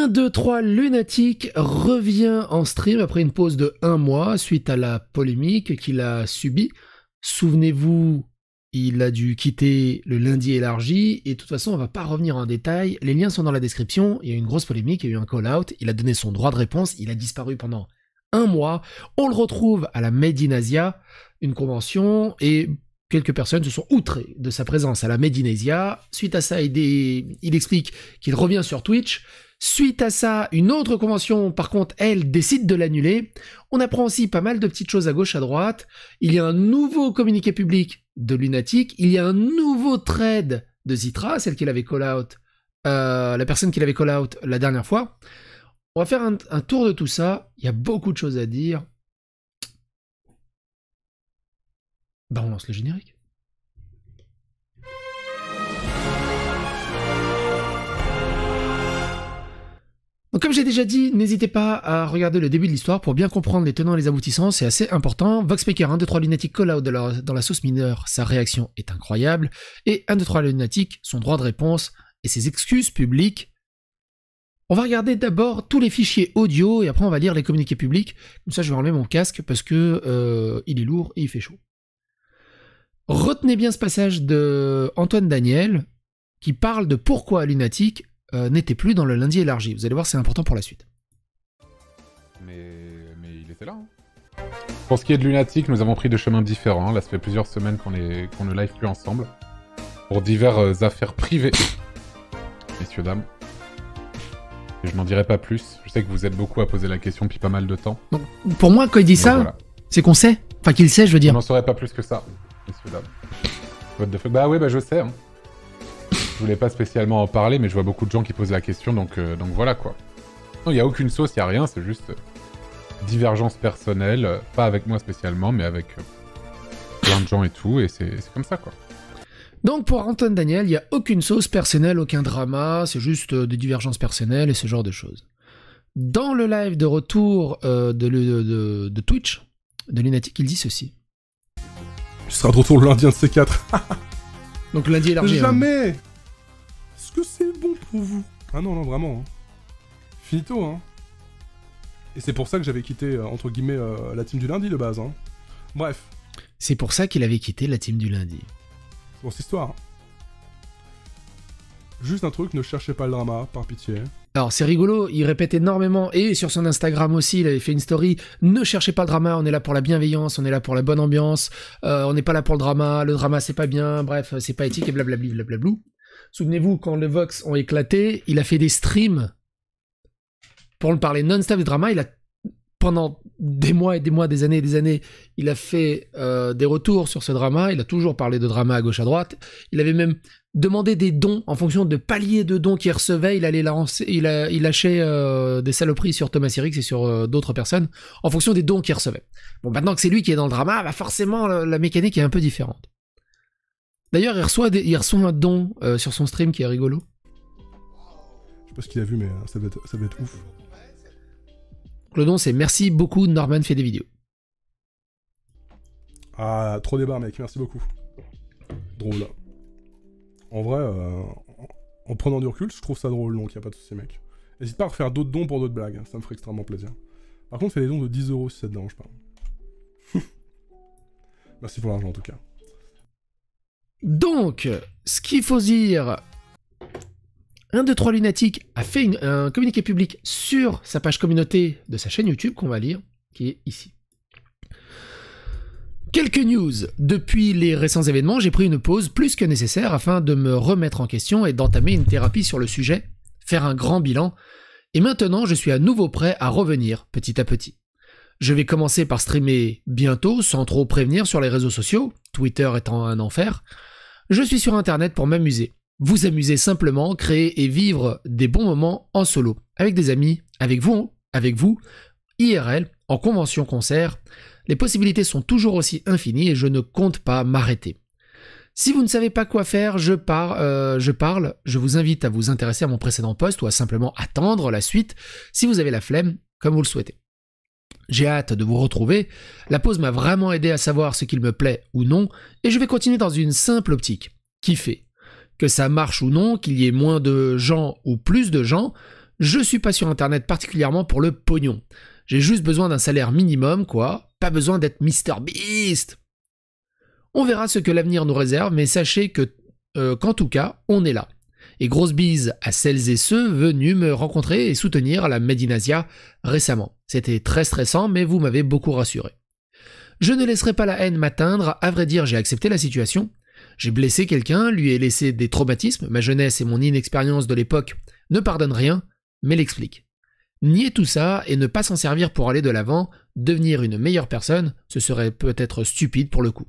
1, 2, 3, Lunatic revient en stream après une pause de 1 mois suite à la polémique qu'il a subie. Souvenez-vous, il a dû quitter le lundi élargi, et de toute façon, on va pas revenir en détail. Les liens sont dans la description, il y a eu une grosse polémique, il y a eu un call-out, il a donné son droit de réponse, il a disparu pendant 1 mois. On le retrouve à la Made in Asia, une convention, et quelques personnes se sont outrées de sa présence à la Made in Asia. Suite à ça, il explique qu'il revient sur Twitch. Suite à ça, une autre convention, par contre, elle, décide de l'annuler. On apprend aussi pas mal de petites choses à gauche, à droite. Il y a un nouveau communiqué public de Lunatic. Il y a un nouveau trade de Zitra, celle qu'il avait call-out, la personne qu'il avait call-out la dernière fois. On va faire un tour de tout ça. Il y a beaucoup de choses à dire. On lance le générique. Donc comme j'ai déjà dit, n'hésitez pas à regarder le début de l'histoire pour bien comprendre les tenants et les aboutissants, c'est assez important. Voxmaker 1, 2, 3 Lunatic call out dans la sauce mineure, sa réaction est incroyable. Et 1, 2, 3 Lunatic, son droit de réponse et ses excuses publiques. On va regarder d'abord tous les fichiers audio et après on va lire les communiqués publics. Comme ça je vais enlever mon casque parce que il est lourd et il fait chaud. Retenez bien ce passage de Antoine Daniel qui parle de pourquoi Lunatic n'était plus dans le lundi élargi. Vous allez voir, c'est important pour la suite. Mais il était là. Hein. Pour ce qui est de Lunatic, nous avons pris deux chemins différents. Là, ça fait plusieurs semaines qu'on ne live plus ensemble. Pour diverses affaires privées. Messieurs, dames. Et je n'en dirai pas plus. Je sais que vous êtes beaucoup à poser la question depuis pas mal de temps. Donc, pour moi, quand il dit ça, voilà. C'est qu'on sait. Enfin, qu'il sait, je veux dire. Je n'en saurais pas plus que ça, messieurs, dames. What the fuck. Bah oui, bah je sais. Hein. Je voulais pas spécialement en parler, mais je vois beaucoup de gens qui posent la question, donc voilà quoi. Non, il n'y a aucune sauce, il n'y a rien, c'est juste divergence personnelle, pas avec moi spécialement, mais avec plein de gens et tout, et c'est comme ça quoi. Donc pour Antoine Daniel, il n'y a aucune sauce personnelle, aucun drama, c'est juste des divergences personnelles et ce genre de choses. Dans le live de retour de Twitch, de Lunatic, il dit ceci. Tu seras de retour le lundi, un de ces quatre. Donc lundi élargi. Jamais hein. Est-ce que c'est bon pour vous? Ah non, non, vraiment. Hein. Finito, hein. Et c'est pour ça que j'avais quitté, entre guillemets, la team du lundi de base, hein. Bref. C'est pour ça qu'il avait quitté la team du lundi. C'est pour cette histoire. Hein. Juste un truc, ne cherchez pas le drama, par pitié. Alors c'est rigolo, il répète énormément, et sur son Instagram aussi, il avait fait une story, ne cherchez pas le drama, on est là pour la bienveillance, on est là pour la bonne ambiance, on n'est pas là pour le drama c'est pas bien, bref, c'est pas éthique, et blablabli, blablablou. Souvenez-vous, quand les Vox ont éclaté, il a fait des streams pour le parler non-stop de drama, il a, pendant des mois et des mois, des années, il a fait des retours sur ce drama, il a toujours parlé de drama à gauche à droite, il avait même demandé des dons en fonction de paliers de dons qu'il recevait, il allait lancer, il lâchait des saloperies sur Thomas Sirix et sur d'autres personnes en fonction des dons qu'il recevait. Bon, maintenant que c'est lui qui est dans le drama, bah forcément la mécanique est un peu différente. D'ailleurs, il reçoit un don sur son stream qui est rigolo. Je sais pas ce qu'il a vu, mais ça va être ouf. Le don, c'est merci beaucoup, Norman fait des vidéos. Ah, trop débat, mec, merci beaucoup. Drôle. En vrai, en prenant du recul, je trouve ça drôle, donc y a pas de soucis, mec. N'hésite pas à refaire d'autres dons pour d'autres blagues, hein, ça me ferait extrêmement plaisir. Par contre, fais des dons de 10 € si ça te dérange pas. Merci pour l'argent, en tout cas. Donc, ce qu'il faut dire... 1, 2, 3 Lunatic a fait un communiqué public sur sa page communauté de sa chaîne YouTube qu'on va lire, qui est ici. Quelques news. Depuis les récents événements, j'ai pris une pause plus que nécessaire afin de me remettre en question et d'entamer une thérapie sur le sujet, faire un grand bilan, et maintenant je suis à nouveau prêt à revenir petit à petit. Je vais commencer par streamer bientôt sans trop prévenir sur les réseaux sociaux, Twitter étant un enfer. Je suis sur internet pour m'amuser. Vous amuser simplement, créer et vivre des bons moments en solo, avec des amis, avec vous, IRL, en convention concert. Les possibilités sont toujours aussi infinies et je ne compte pas m'arrêter. Si vous ne savez pas quoi faire, je vous invite à vous intéresser à mon précédent post ou à simplement attendre la suite si vous avez la flemme, comme vous le souhaitez. J'ai hâte de vous retrouver, la pause m'a vraiment aidé à savoir ce qu'il me plaît ou non, et je vais continuer dans une simple optique, kiffer. Que ça marche ou non, qu'il y ait moins de gens ou plus de gens, Je suis pas sur internet particulièrement pour le pognon. J'ai juste besoin d'un salaire minimum, quoi. Pas besoin d'être Mr Beast. On verra ce que l'avenir nous réserve, mais sachez qu'en tout cas, on est là. Et grosse bise à celles et ceux venus me rencontrer et soutenir à la Made in Asia récemment. C'était très stressant, mais vous m'avez beaucoup rassuré. Je ne laisserai pas la haine m'atteindre, à vrai dire j'ai accepté la situation. J'ai blessé quelqu'un, lui ai laissé des traumatismes, ma jeunesse et mon inexpérience de l'époque ne pardonnent rien, mais l'expliquent. Nier tout ça et ne pas s'en servir pour aller de l'avant, devenir une meilleure personne, ce serait peut-être stupide pour le coup.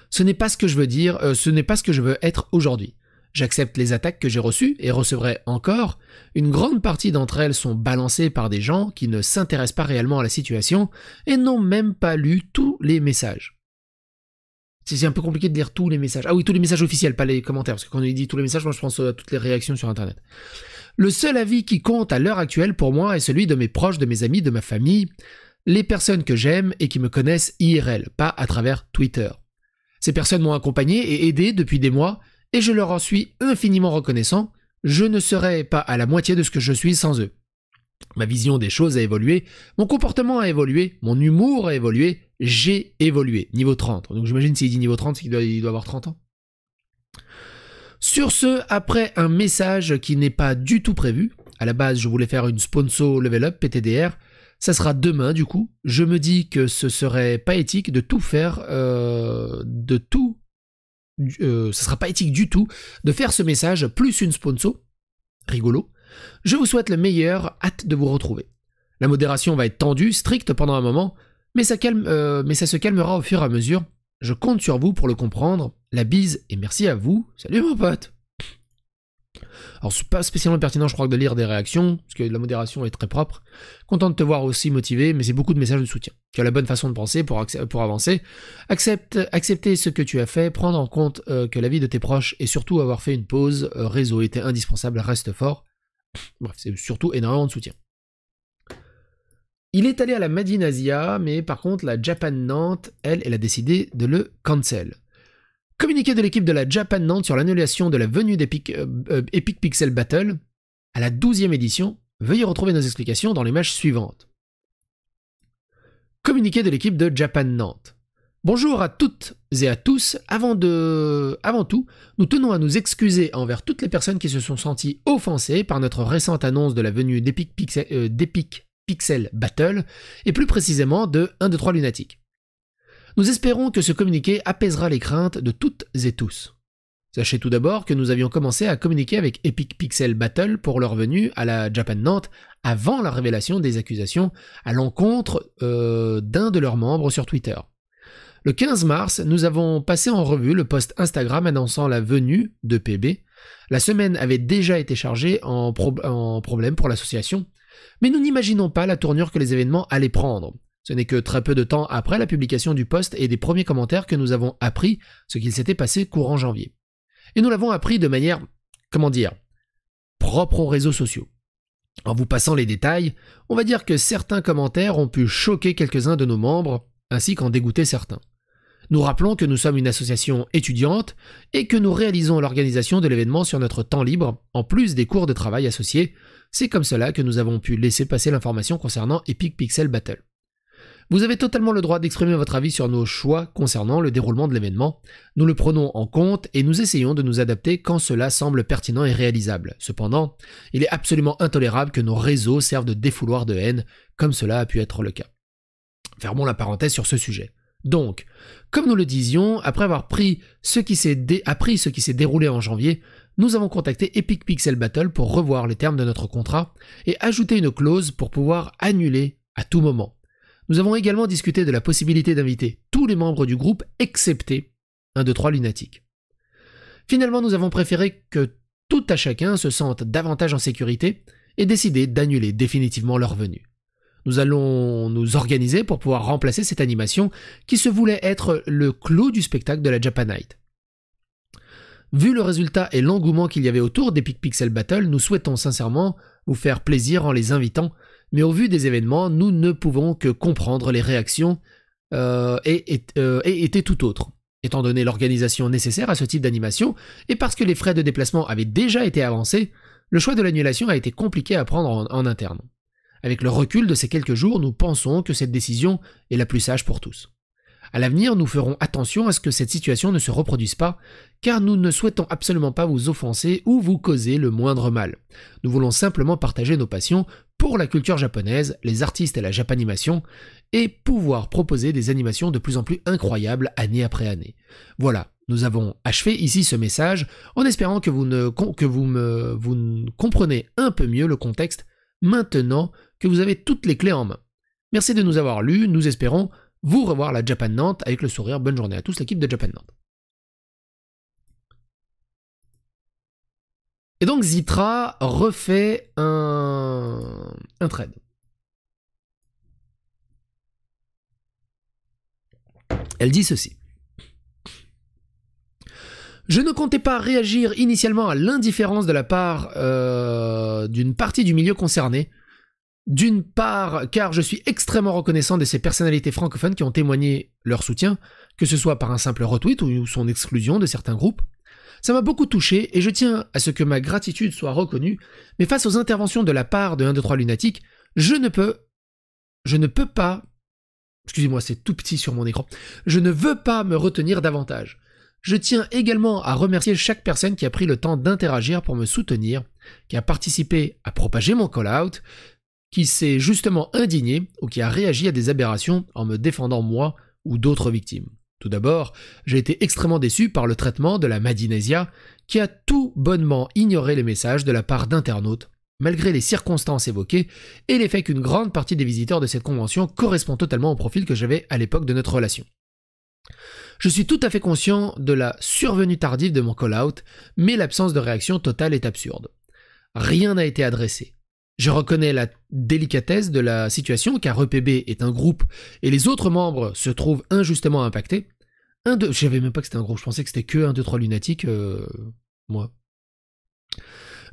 Ce n'est pas ce que je veux dire, ce n'est pas ce que je veux être aujourd'hui. J'accepte les attaques que j'ai reçues et recevrai encore. Une grande partie d'entre elles sont balancées par des gens qui ne s'intéressent pas réellement à la situation et n'ont même pas lu tous les messages. C'est un peu compliqué de lire tous les messages. Ah oui, tous les messages officiels, pas les commentaires, parce que quand on dit tous les messages, moi je pense à toutes les réactions sur Internet. Le seul avis qui compte à l'heure actuelle pour moi est celui de mes proches, de mes amis, de ma famille, les personnes que j'aime et qui me connaissent IRL, pas à travers Twitter. Ces personnes m'ont accompagné et aidé depuis des mois, et je leur en suis infiniment reconnaissant. Je ne serais pas à la moitié de ce que je suis sans eux. Ma vision des choses a évolué, mon comportement a évolué, mon humour a évolué, j'ai évolué. Niveau 30. Donc j'imagine s'il dit niveau 30, c'est qu'il doit avoir 30 ans. Sur ce, après un message qui n'est pas du tout prévu, à la base je voulais faire une sponsor level up PTDR, ça sera demain du coup, je me dis que ce serait pas éthique de tout faire, ce sera pas éthique du tout de faire ce message plus une sponsor, rigolo. Je vous souhaite le meilleur, hâte de vous retrouver. La modération va être tendue, stricte pendant un moment, mais ça se calmera au fur et à mesure. Je compte sur vous pour le comprendre. La bise et merci à vous. Salut mon pote. Alors c'est pas spécialement pertinent je crois de lire des réactions, parce que la modération est très propre. Content de te voir aussi motivé, mais c'est beaucoup de messages de soutien. Tu as la bonne façon de penser pour avancer. Accepter ce que tu as fait, prendre en compte que la vie de tes proches et surtout avoir fait une pause réseau était indispensable, reste fort. Bref, c'est surtout énormément de soutien. Il est allé à la Made in Asia, mais par contre la Japan Nantes, elle a décidé de le cancel. Communiqué de l'équipe de la Japan Nantes sur l'annulation de la venue d'Epic Epic Pixel Battle à la 12e édition, veuillez retrouver nos explications dans les images suivantes. Communiqué de l'équipe de Japan Nantes. Bonjour à toutes et à tous, avant tout, nous tenons à nous excuser envers toutes les personnes qui se sont senties offensées par notre récente annonce de la venue d'Epic Pixel Battle, et plus précisément de 1, 2, 3 Lunatic. Nous espérons que ce communiqué apaisera les craintes de toutes et tous. Sachez tout d'abord que nous avions commencé à communiquer avec Epic Pixel Battle pour leur venue à la Japan Nantes avant la révélation des accusations à l'encontre d'un de leurs membres sur Twitter. Le 15 mars, nous avons passé en revue le post Instagram annonçant la venue de PB. La semaine avait déjà été chargée en problème pour l'association, mais nous n'imaginons pas la tournure que les événements allaient prendre. Ce n'est que très peu de temps après la publication du post et des premiers commentaires que nous avons appris ce qu'il s'était passé courant janvier. Et nous l'avons appris de manière, propre aux réseaux sociaux. En vous passant les détails, on va dire que certains commentaires ont pu choquer quelques-uns de nos membres, ainsi qu'en dégoûter certains. Nous rappelons que nous sommes une association étudiante et que nous réalisons l'organisation de l'événement sur notre temps libre, en plus des cours de travail associés. C'est comme cela que nous avons pu laisser passer l'information concernant Epic Pixel Battle. Vous avez totalement le droit d'exprimer votre avis sur nos choix concernant le déroulement de l'événement. Nous le prenons en compte et nous essayons de nous adapter quand cela semble pertinent et réalisable. Cependant, il est absolument intolérable que nos réseaux servent de défouloir de haine, comme cela a pu être le cas. Fermons la parenthèse sur ce sujet. Donc, comme nous le disions, après avoir appris ce qui s'est déroulé en janvier, nous avons contacté Epic Pixel Battle pour revoir les termes de notre contrat et ajouter une clause pour pouvoir annuler à tout moment. Nous avons également discuté de la possibilité d'inviter tous les membres du groupe, excepté 1, 2, 3 Lunatic. Finalement, nous avons préféré que tout à chacun se sente davantage en sécurité et décidé d'annuler définitivement leur venue. Nous allons nous organiser pour pouvoir remplacer cette animation qui se voulait être le clou du spectacle de la Japanite. Vu le résultat et l'engouement qu'il y avait autour d'Epic Pixel Battle, nous souhaitons sincèrement vous faire plaisir en les invitant, mais au vu des événements, nous ne pouvons que comprendre les réactions et étaient tout autres. Étant donné l'organisation nécessaire à ce type d'animation, et parce que les frais de déplacement avaient déjà été avancés, le choix de l'annulation a été compliqué à prendre en interne. Avec le recul de ces quelques jours, nous pensons que cette décision est la plus sage pour tous. À l'avenir, nous ferons attention à ce que cette situation ne se reproduise pas, car nous ne souhaitons absolument pas vous offenser ou vous causer le moindre mal. Nous voulons simplement partager nos passions pour la culture japonaise, les artistes et la japanimation, et pouvoir proposer des animations de plus en plus incroyables année après année. Voilà, nous avons achevé ici ce message, en espérant que vous comprenez un peu mieux le contexte, maintenant que vous avez toutes les clés en main. Merci de nous avoir lus, nous espérons vous revoir la Japan Nantes avec le sourire. Bonne journée à tous, l'équipe de Japan Nantes. Et donc Zitra refait un trade. Elle dit ceci. Je ne comptais pas réagir initialement à l'indifférence de la part d'une partie du milieu concerné. D'une part, car je suis extrêmement reconnaissant de ces personnalités francophones qui ont témoigné leur soutien, que ce soit par un simple retweet ou son exclusion de certains groupes. Ça m'a beaucoup touché et je tiens à ce que ma gratitude soit reconnue, mais face aux interventions de la part de 1, 2, 3 Lunatique, je ne peux pas, excusez-moi c'est tout petit sur mon écran, je ne veux pas me retenir davantage. Je tiens également à remercier chaque personne qui a pris le temps d'interagir pour me soutenir, qui a participé à propager mon call-out, qui s'est justement indigné ou qui a réagi à des aberrations en me défendant moi ou d'autres victimes. Tout d'abord, j'ai été extrêmement déçu par le traitement de la Madinesia qui a tout bonnement ignoré les messages de la part d'internautes, malgré les circonstances évoquées et les faits qu'une grande partie des visiteurs de cette convention correspond totalement au profil que j'avais à l'époque de notre relation. Je suis tout à fait conscient de la survenue tardive de mon call-out, mais l'absence de réaction totale est absurde. Rien n'a été adressé. Je reconnais la délicatesse de la situation car EPB est un groupe et les autres membres se trouvent injustement impactés. Je savais même pas que c'était un groupe, je pensais que c'était que 1, 2, 3 Lunatique, moi.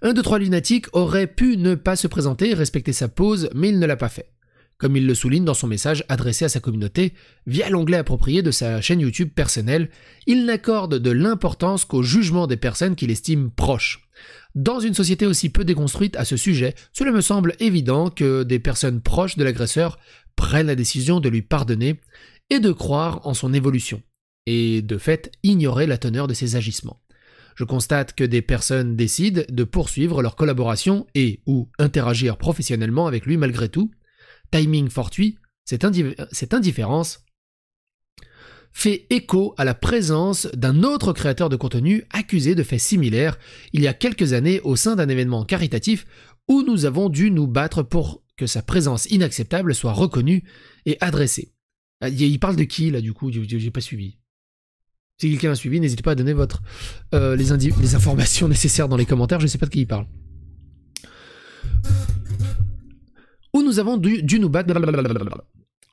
1, 2, 3 Lunatique aurait pu ne pas se présenter et respecter sa pause, mais il ne l'a pas fait. Comme il le souligne dans son message adressé à sa communauté, via l'onglet approprié de sa chaîne YouTube personnelle, il n'accorde de l'importance qu'au jugement des personnes qu'il estime proches. Dans une société aussi peu déconstruite à ce sujet, cela me semble évident que des personnes proches de l'agresseur prennent la décision de lui pardonner et de croire en son évolution, et de fait ignorer la teneur de ses agissements. Je constate que des personnes décident de poursuivre leur collaboration et ou interagir professionnellement avec lui malgré tout. Timing fortuit, cette indifférence fait écho à la présence d'un autre créateur de contenu accusé de faits similaires il y a quelques années au sein d'un événement caritatif où nous avons dû nous battre pour que sa présence inacceptable soit reconnue et adressée. Il parle de qui là du coup? J'ai pas suivi. Si quelqu'un a suivi, n'hésitez pas à donner les informations nécessaires dans les commentaires, je sais pas de qui il parle. Où nous avons dû nous battre.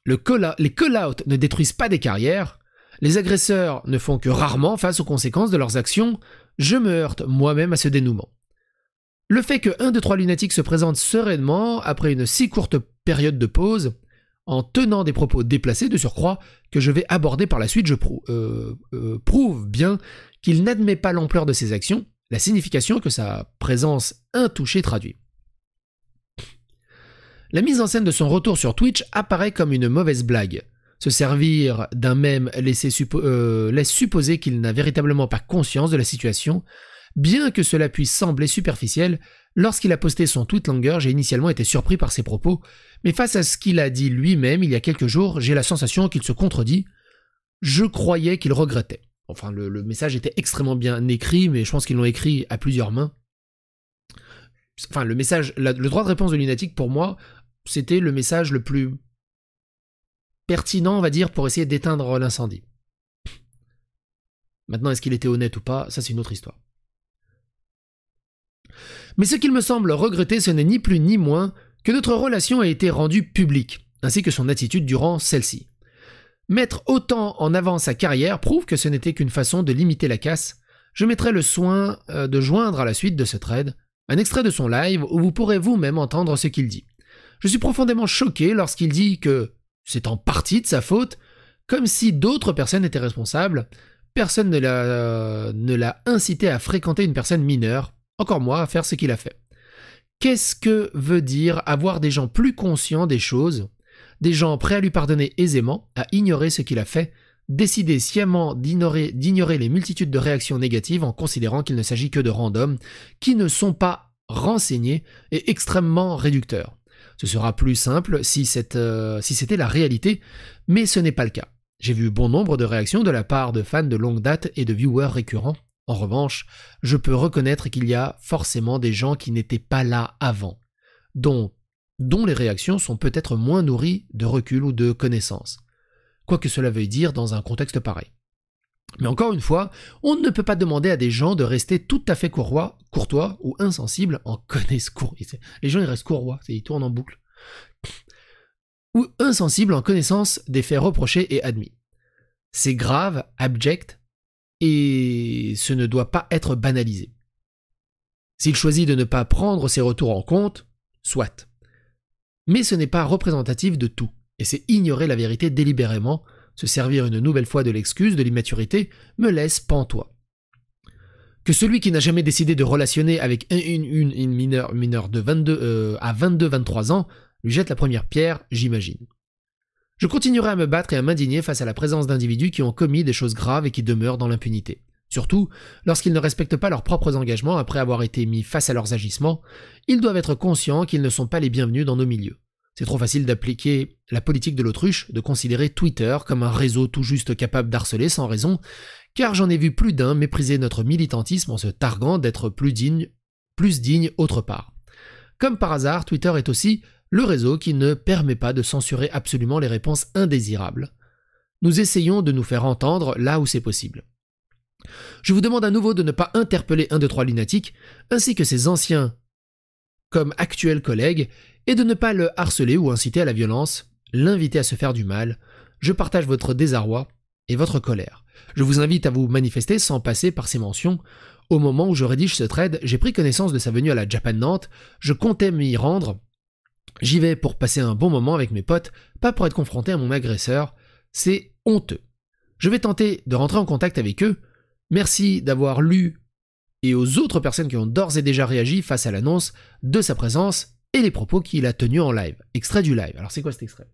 Les call-outs ne détruisent pas des carrières, les agresseurs ne font que rarement face aux conséquences de leurs actions, je me heurte moi-même à ce dénouement. Le fait que 1, 2, 3 Lunatique se présente sereinement après une si courte période de pause, en tenant des propos déplacés de surcroît que je vais aborder par la suite, prouve bien qu'il n'admet pas l'ampleur de ses actions, la signification que sa présence intouchée traduit. La mise en scène de son retour sur Twitch apparaît comme une mauvaise blague. Se servir d'un mème laisse supposer qu'il n'a véritablement pas conscience de la situation, bien que cela puisse sembler superficiel. Lorsqu'il a posté son tweet Langer, j'ai initialement été surpris par ses propos, mais face à ce qu'il a dit lui-même il y a quelques jours, j'ai la sensation qu'il se contredit. Je croyais qu'il regrettait. Enfin, le message était extrêmement bien écrit, mais je pense qu'ils l'ont écrit à plusieurs mains. Enfin, le message, le droit de réponse de Lunatique, pour moi, c'était le message le plus pertinent, on va dire, pour essayer d'éteindre l'incendie. Maintenant, est-ce qu'il était honnête ou pas? Ça, c'est une autre histoire. Mais ce qu'il me semble regretter, ce n'est ni plus ni moins que notre relation a été rendue publique, ainsi que son attitude durant celle-ci. Mettre autant en avant sa carrière prouve que ce n'était qu'une façon de limiter la casse. Je mettrai le soin de joindre à la suite de ce thread un extrait de son live où vous pourrez vous-même entendre ce qu'il dit. Je suis profondément choqué lorsqu'il dit que c'est en partie de sa faute, comme si d'autres personnes étaient responsables. Personne ne l'a incité à fréquenter une personne mineure, encore moins à faire ce qu'il a fait. Qu'est-ce que veut dire avoir des gens plus conscients des choses, des gens prêts à lui pardonner aisément, à ignorer ce qu'il a fait, décider sciemment d'ignorer les multitudes de réactions négatives en considérant qu'il ne s'agit que de randoms, qui ne sont pas renseignés et extrêmement réducteurs. Ce sera plus simple si c'était la réalité, mais ce n'est pas le cas. J'ai vu bon nombre de réactions de la part de fans de longue date et de viewers récurrents. En revanche, je peux reconnaître qu'il y a forcément des gens qui n'étaient pas là avant, dont les réactions sont peut-être moins nourries de recul ou de connaissances. Quoi que cela veuille dire dans un contexte pareil. Mais encore une fois, on ne peut pas demander à des gens de rester tout à fait courtois ou insensibles en connaissance. Les gens ils restent courtois, ils tournent en boucle. Ou insensibles en connaissance des faits reprochés et admis. C'est grave, abject, et ce ne doit pas être banalisé. S'il choisit de ne pas prendre ses retours en compte, soit. Mais ce n'est pas représentatif de tout, et c'est ignorer la vérité délibérément. Se servir une nouvelle fois de l'excuse de l'immaturité me laisse pantois. Que celui qui n'a jamais décidé de relationner avec une mineure de à 22-23 ans lui jette la première pierre, j'imagine. Je continuerai à me battre et à m'indigner face à la présence d'individus qui ont commis des choses graves et qui demeurent dans l'impunité. Surtout, lorsqu'ils ne respectent pas leurs propres engagements après avoir été mis face à leurs agissements, ils doivent être conscients qu'ils ne sont pas les bienvenus dans nos milieux. C'est trop facile d'appliquer la politique de l'autruche, de considérer Twitter comme un réseau tout juste capable d'harceler sans raison, car j'en ai vu plus d'un mépriser notre militantisme en se targuant d'être plus digne autre part. Comme par hasard, Twitter est aussi le réseau qui ne permet pas de censurer absolument les réponses indésirables. Nous essayons de nous faire entendre là où c'est possible. Je vous demande à nouveau de ne pas interpeller 1, 2, 3 lunatiques, ainsi que ses anciens comme actuels collègues, et de ne pas le harceler ou inciter à la violence, l'inviter à se faire du mal. Je partage votre désarroi et votre colère. Je vous invite à vous manifester sans passer par ces mentions. Au moment où je rédige ce thread, j'ai pris connaissance de sa venue à la Japan Nantes, je comptais m'y rendre. J'y vais pour passer un bon moment avec mes potes, pas pour être confronté à mon agresseur. C'est honteux. Je vais tenter de rentrer en contact avec eux. Merci d'avoir lu et aux autres personnes qui ont d'ores et déjà réagi face à l'annonce de sa présence et les propos qu'il a tenus en live. Extrait du live. Alors c'est quoi cet extrait ?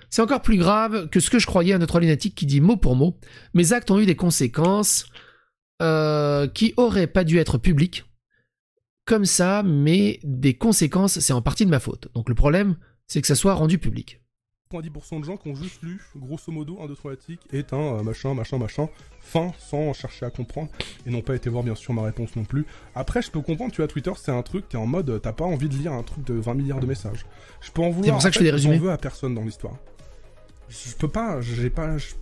C'est encore plus grave que ce que je croyais, un autre lunatique qui dit mot pour mot. Mes actes ont eu des conséquences qui auraient pas dû être publiques. Comme ça, mais des conséquences, c'est en partie de ma faute. Donc le problème, c'est que ça soit rendu public. 90% de gens qui ont juste lu, grosso modo, 1, 2, 3 articles est un machin, fin, sans chercher à comprendre, et n'ont pas été voir bien sûr ma réponse non plus. Après, je peux comprendre, tu vois, Twitter, c'est un truc, t'es en mode, t'as pas envie de lire un truc de 20 milliards de messages. Je peux en vouloir, c'est pour ça que je fais des résumés. J'en veux à personne dans l'histoire. Je peux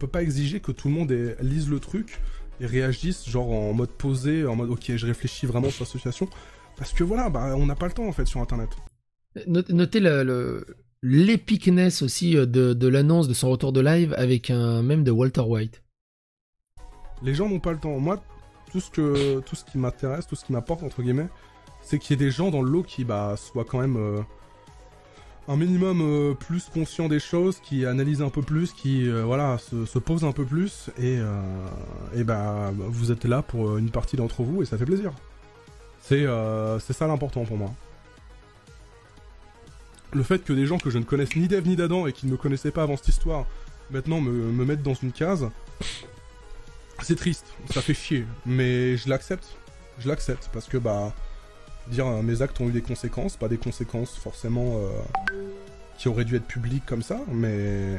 pas exiger que tout le monde lise le truc et réagisse, genre en mode posé, en mode, ok, je réfléchis vraiment sur la situation, parce que voilà, bah, on n'a pas le temps, en fait, sur Internet. Notez l'épicness aussi de l'annonce de son retour de live avec un mème de Walter White. Les gens n'ont pas le temps. Moi, tout ce qui m'intéresse, tout ce qui m'apporte, entre guillemets, c'est qu'il y ait des gens dans le lot qui soient quand même un minimum plus conscients des choses, qui analysent un peu plus, qui se posent un peu plus, et vous êtes là pour une partie d'entre vous, et ça fait plaisir. C'est ça l'important pour moi. Le fait que des gens que je ne connaisse ni d'Ève ni d'Adam et qui ne me connaissaient pas avant cette histoire, maintenant me mettent dans une case, c'est triste, ça fait chier, mais je l'accepte, parce que mes actes ont eu des conséquences, pas des conséquences forcément qui auraient dû être publiques comme ça, mais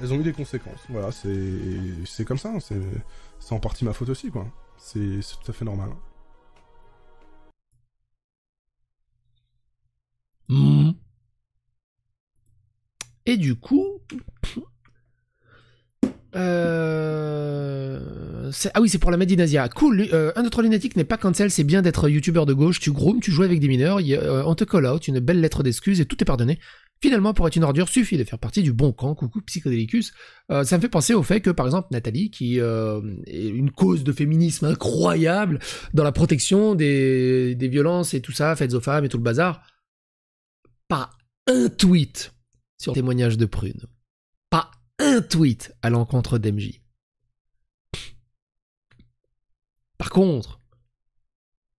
elles ont eu des conséquences, voilà, c'est comme ça, c'est en partie ma faute aussi, quoi, c'est tout à fait normal. Et du coup, c'est pour la Made in Asia. Cool, un autre lunatique n'est pas cancel, c'est bien d'être youtubeur de gauche, tu groomes, tu joues avec des mineurs, on te call out, une belle lettre d'excuse et tout est pardonné. Finalement, pour être une ordure, suffit de faire partie du bon camp, coucou Psychodélicus. Ça me fait penser au fait que, par exemple, Nathalie, qui est une cause de féminisme incroyable dans la protection des violences et tout ça, faites aux femmes et tout le bazar, pas un tweet sur le témoignage de Prune. Pas un tweet à l'encontre d'MJ. Par contre,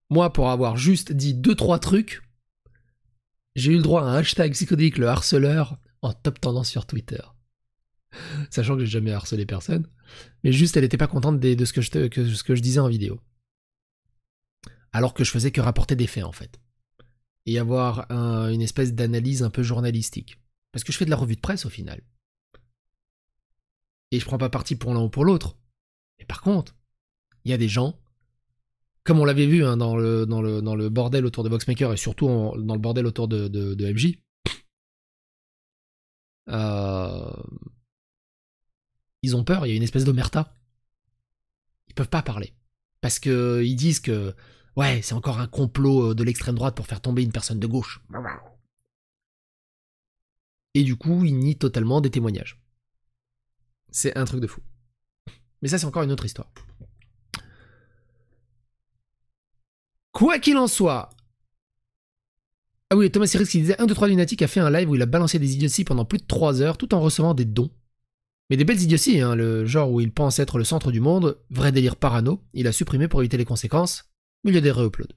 Moi, pour avoir juste dit 2-3 trucs, j'ai eu le droit à un hashtag psychodélique, le harceleur, en top tendance sur Twitter. Sachant que j'ai jamais harcelé personne. Mais juste, elle était pas contente de ce que je disais en vidéo. Alors que je faisais que rapporter des faits, en fait. Et avoir une espèce d'analyse un peu journalistique. Parce que je fais de la revue de presse, au final. Et je prends pas parti pour l'un ou pour l'autre. Mais par contre, il y a des gens, comme on l'avait vu hein, dans le bordel autour de Boxmaker et surtout dans le bordel autour de MJ, ils ont peur, il y a une espèce d'omerta. Ils peuvent pas parler. Parce que ils disent que ouais, c'est encore un complot de l'extrême droite pour faire tomber une personne de gauche. Et du coup, ils nient totalement des témoignages. C'est un truc de fou. Mais ça, c'est encore une autre histoire. Quoi qu'il en soit... Ah oui, Thomas Siris qui disait 1, 2, 3 Lunatic a fait un live où il a balancé des idioties pendant plus de 3 heures tout en recevant des dons. Mais des belles idioties, hein, le genre où il pense être le centre du monde, vrai délire parano, il a supprimé pour éviter les conséquences, milieu des re-uploads.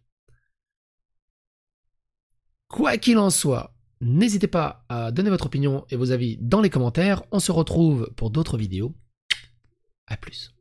Quoi qu'il en soit, n'hésitez pas à donner votre opinion et vos avis dans les commentaires, on se retrouve pour d'autres vidéos. A plus.